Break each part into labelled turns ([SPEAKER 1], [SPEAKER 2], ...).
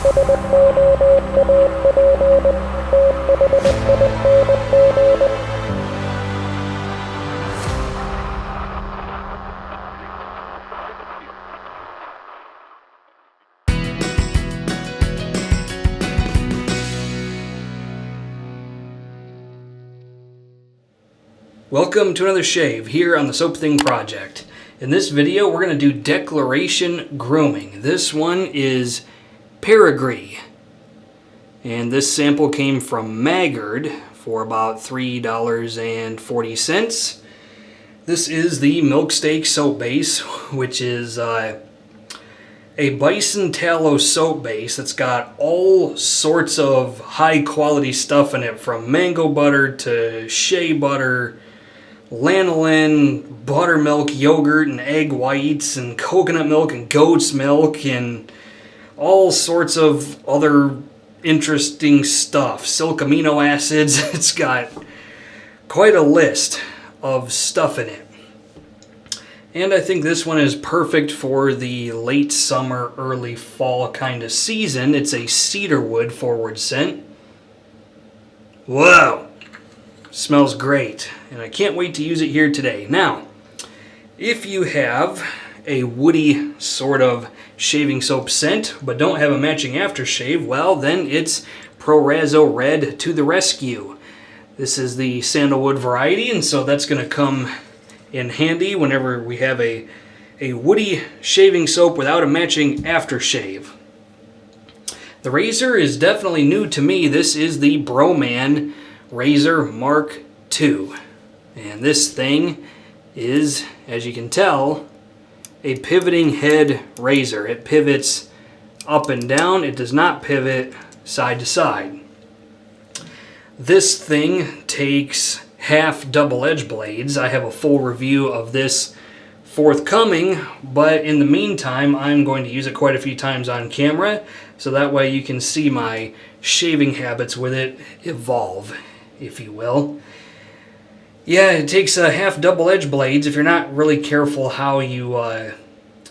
[SPEAKER 1] Welcome to another shave here on the Soap Thing Project. In this video we're going to do declaration grooming. This one is Perigree. And this sample came from Maggard for about $3.40. This is the Milk Steak soap base, which is a bison tallow soap base that's got all sorts of high quality stuff in it, from mango butter to shea butter, lanolin, buttermilk, yogurt, and egg whites, and coconut milk, and goat's milk, and all sorts of other interesting stuff. Silk amino acids. It's got quite a list of stuff in it. And I think this one is perfect for the late summer, early fall kind of season. It's a cedarwood forward scent. Whoa! Smells great, and I can't wait to use it here today. Now, if you have a woody sort of shaving soap scent but don't have a matching aftershave, well, then it's Proraso Red to the rescue. This is the sandalwood variety, and so that's going to come in handy whenever we have a woody shaving soap without a matching aftershave. The razor is definitely new to me. This is the Broman Razor Mark II, and this thing is, as you can tell, a pivoting head razor. It pivots up and down. It does not pivot side to side. This thing takes half double edge blades. I have a full review of this forthcoming, but in the meantime I'm going to use it quite a few times on camera, so that way you can see my shaving habits with it evolve, if you will. Yeah, it takes half double edge blades. If you're not really careful how you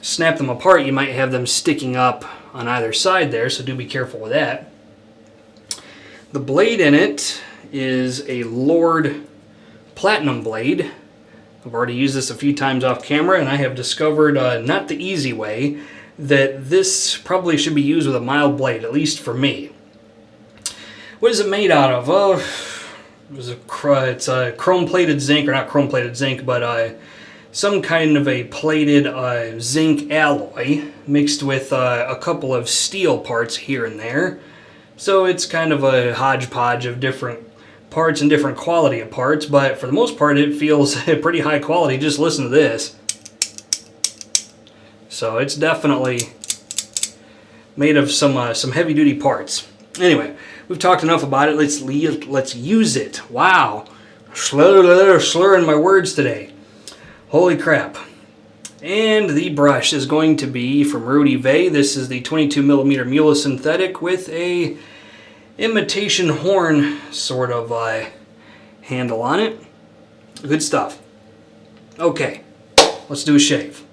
[SPEAKER 1] snap them apart, you might have them sticking up on either side there, so do be careful with that. The blade in it is a Lord Platinum blade. I've already used this a few times off camera, and I have discovered, not the easy way, that this probably should be used with a mild blade, at least for me. What is it made out of? Oh, it's a chrome-plated zinc, or not chrome-plated zinc, but some kind of a plated zinc alloy mixed with a couple of steel parts here and there. So it's kind of a hodgepodge of different parts and different quality of parts, but for the most part it feels pretty high quality. Just listen to this. So it's definitely made of some heavy-duty parts. Anyway, we've talked enough about it. Let's use it. Wow, slurring my words today. Holy crap. And the brush is going to be from Rudy. This is the 22mm Muhle synthetic with a imitation horn sort of handle on it. Good stuff. Okay, let's do a shave.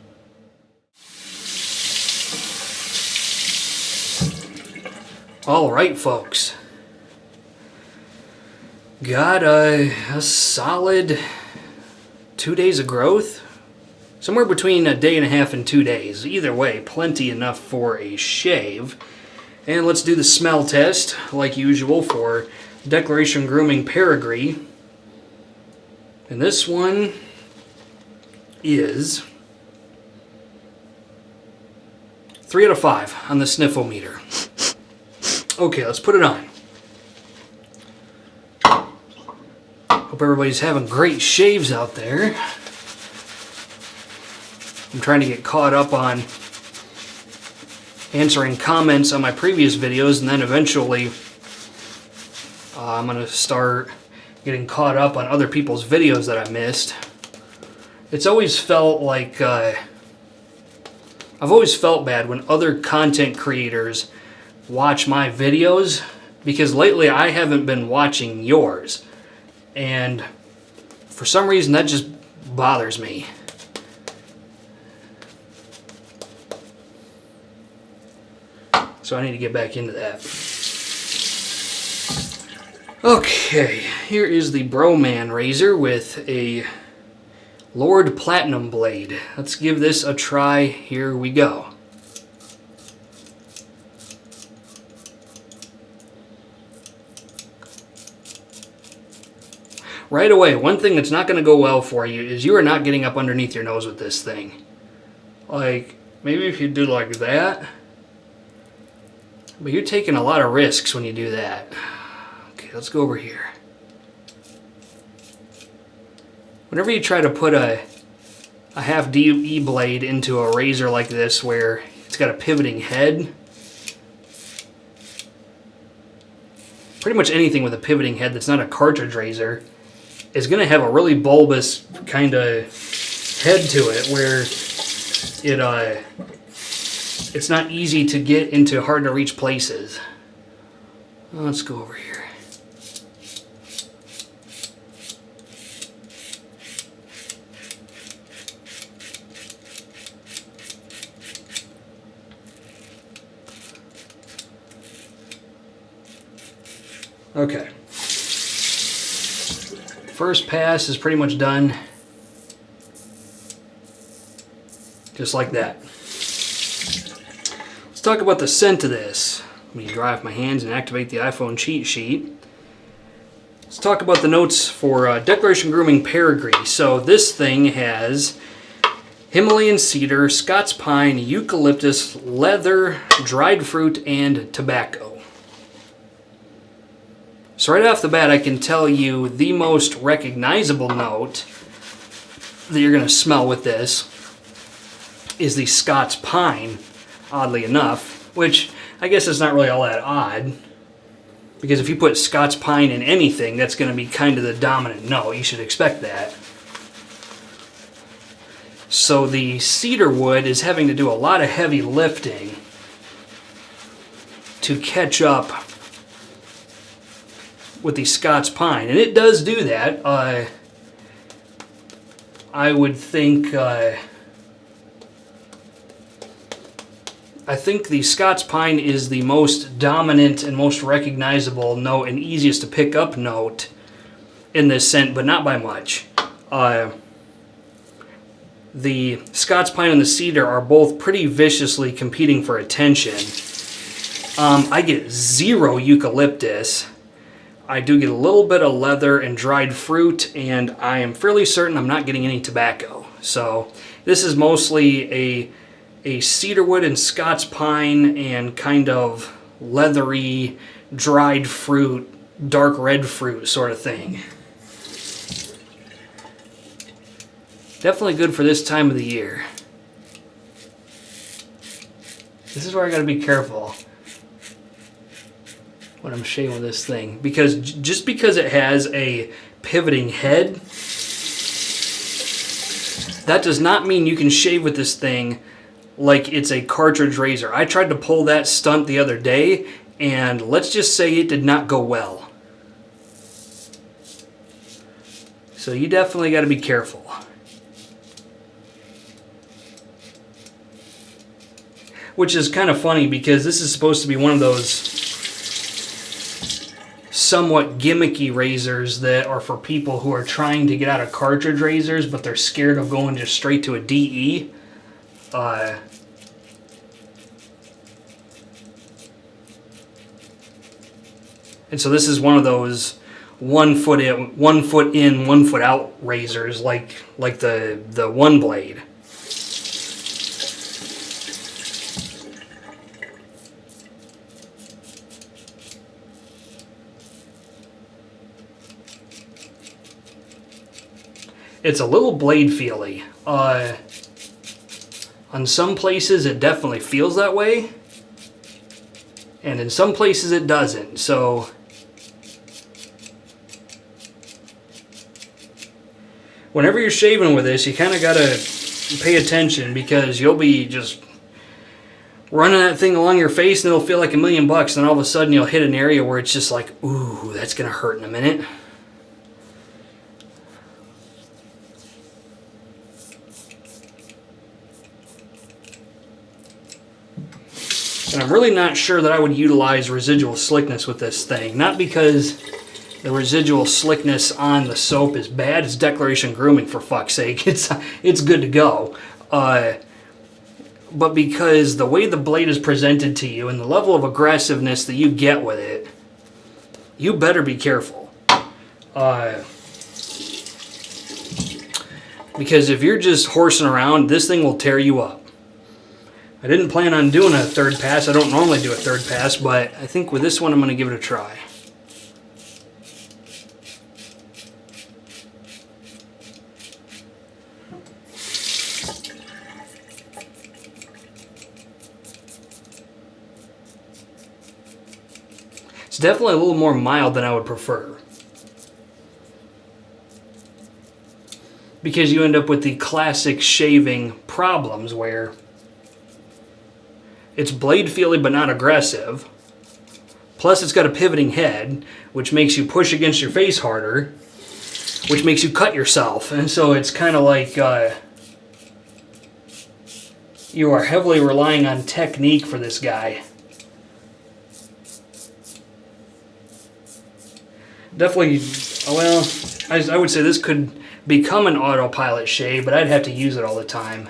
[SPEAKER 1] All right, folks. Got a solid 2 days of growth. Somewhere between a day and a half and 2 days. Either way, plenty enough for a shave. And let's do the smell test, like usual, for Declaration Grooming Perigree. And this one is 3 out of 5 on the sniffometer. Okay, let's put it on. Hope everybody's having great shaves out there. I'm trying to get caught up on answering comments on my previous videos, and then eventually I'm going to start getting caught up on other people's videos that I missed. It's always felt like I've always felt bad when other content creators watch my videos, because lately I haven't been watching yours, and for some reason that just bothers me. So I need to get back into that. Okay, here is the Broman razor with a Lord Platinum blade. Let's give this a try. Here we go. Right away, one thing that's not going to go well for you is you are not getting up underneath your nose with this thing. Like, maybe if you do like that. But you're taking a lot of risks when you do that. Okay, let's go over here. Whenever you try to put a half DE blade into a razor like this where it's got a pivoting head, pretty much anything with a pivoting head that's not a cartridge razor is going to have a really bulbous kind of head to it where it's not easy to get into hard to reach places. Let's go over here. Okay. First pass is pretty much done. Just like that. Let's talk about the scent of this. Let me dry off my hands and activate the iPhone cheat sheet. Let's talk about the notes for Declaration Grooming Perigree. So this thing has Himalayan cedar, Scots pine, eucalyptus, leather, dried fruit, and tobacco. So right off the bat, I can tell you the most recognizable note that you're going to smell with this is the Scots pine, oddly enough, which I guess is not really all that odd, because if you put Scots pine in anything, that's going to be kind of the dominant note. You should expect that. So the cedar wood is having to do a lot of heavy lifting to catch up with the Scots pine, and it does do that. I would think I think the Scots pine is the most dominant and most recognizable note and easiest to pick up note in this scent, but not by much. The Scots pine and the cedar are both pretty viciously competing for attention. I get zero eucalyptus. I do get a little bit of leather and dried fruit, and I am fairly certain I'm not getting any tobacco. So this is mostly a cedarwood and Scots pine and kind of leathery, dried fruit, dark red fruit sort of thing. Definitely good for this time of the year. This is where I gotta be careful when I'm shaving with this thing, because just because it has a pivoting head, that does not mean you can shave with this thing like it's a cartridge razor. I tried to pull that stunt the other day, and let's just say it did not go well. So you definitely got to be careful. Which is kind of funny, because this is supposed to be one of those somewhat gimmicky razors that are for people who are trying to get out of cartridge razors, but they're scared of going just straight to a DE. And so this is one of those 1 foot in, 1 foot out razors, like the one blade. It's a little blade feely. On some places it definitely feels that way, and in some places it doesn't. So whenever you're shaving with this, you kind of got to pay attention, because you'll be just running that thing along your face and it'll feel like $1,000,000, and all of a sudden you'll hit an area where it's just like, ooh, that's gonna hurt in a minute. And I'm really not sure that I would utilize residual slickness with this thing. Not because the residual slickness on the soap is bad. It's Declaration Grooming, for fuck's sake. It's good to go. But because the way the blade is presented to you and the level of aggressiveness that you get with it, you better be careful. Because if you're just horsing around, this thing will tear you up. I didn't plan on doing a third pass. I don't normally do a third pass, but I think with this one I'm going to give it a try. It's definitely a little more mild than I would prefer. Because you end up with the classic shaving problems where it's blade-feely but not aggressive. Plus it's got a pivoting head, which makes you push against your face harder, which makes you cut yourself. And so it's kind of like you are heavily relying on technique for this guy. Definitely, well, I would say this could become an autopilot shave, but I'd have to use it all the time.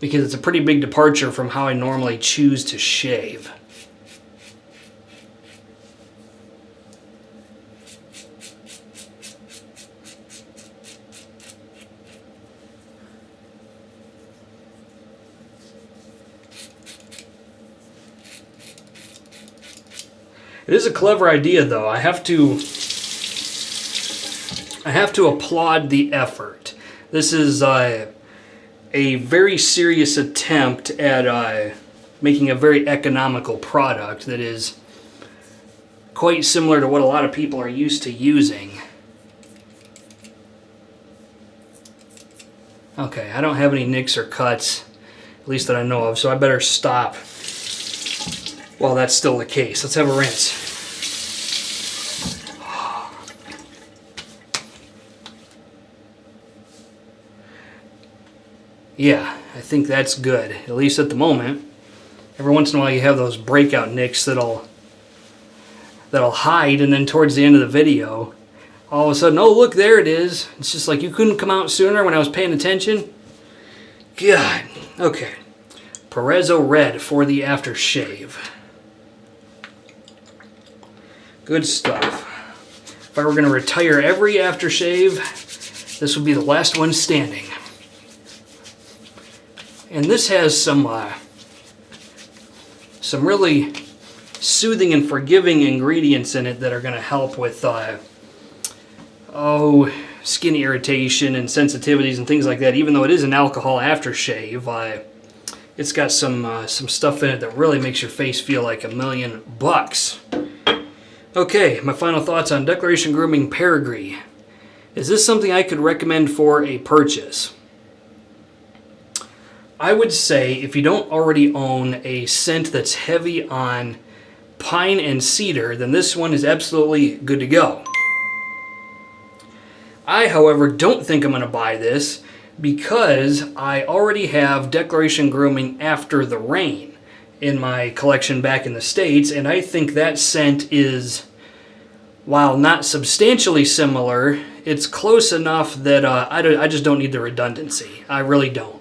[SPEAKER 1] Because it's a pretty big departure from how I normally choose to shave. It is a clever idea, though. I have to applaud the effort. This is a very serious attempt at making a very economical product that is quite similar to what a lot of people are used to using. Okay, I don't have any nicks or cuts, at least that I know of, so I better stop while that's still the case. Let's have a rinse. Yeah, I think that's good, at least at the moment. Every once in a while you have those breakout nicks that'll hide, and then towards the end of the video, all of a sudden, oh look, there it is. It's just like, you couldn't come out sooner when I was paying attention. God, okay. Proraso Red for the aftershave. Good stuff. If I were going to retire every aftershave, this would be the last one standing. And this has some really soothing and forgiving ingredients in it that are going to help with skin irritation and sensitivities and things like that. Even though it is an alcohol aftershave, it's got some stuff in it that really makes your face feel like $1,000,000. Okay, my final thoughts on Declaration Grooming Perigree. Is this something I could recommend for a purchase? I would say if you don't already own a scent that's heavy on pine and cedar, then this one is absolutely good to go. I, however, don't think I'm going to buy this because I already have Declaration Grooming After the Rain in my collection back in the States, and I think that scent is, while not substantially similar, it's close enough that I just don't need the redundancy. I really don't.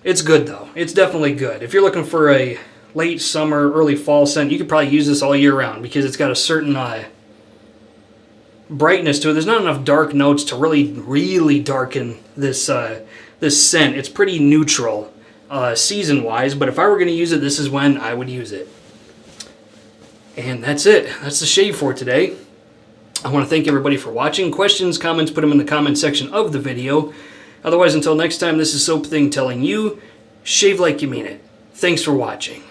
[SPEAKER 1] It's good, though. It's definitely good. If you're looking for a late summer, early fall scent, you could probably use this all year round because it's got a certain brightness to it. There's not enough dark notes to really darken this scent. It's pretty neutral season-wise, but if I were going to use it, this is when I would use it. And that's it. That's the shave for today. I want to thank everybody for watching. Questions, comments, put them in the comment section of the video. Otherwise, until next time, this is Soap Thing telling you, shave like you mean it. Thanks for watching.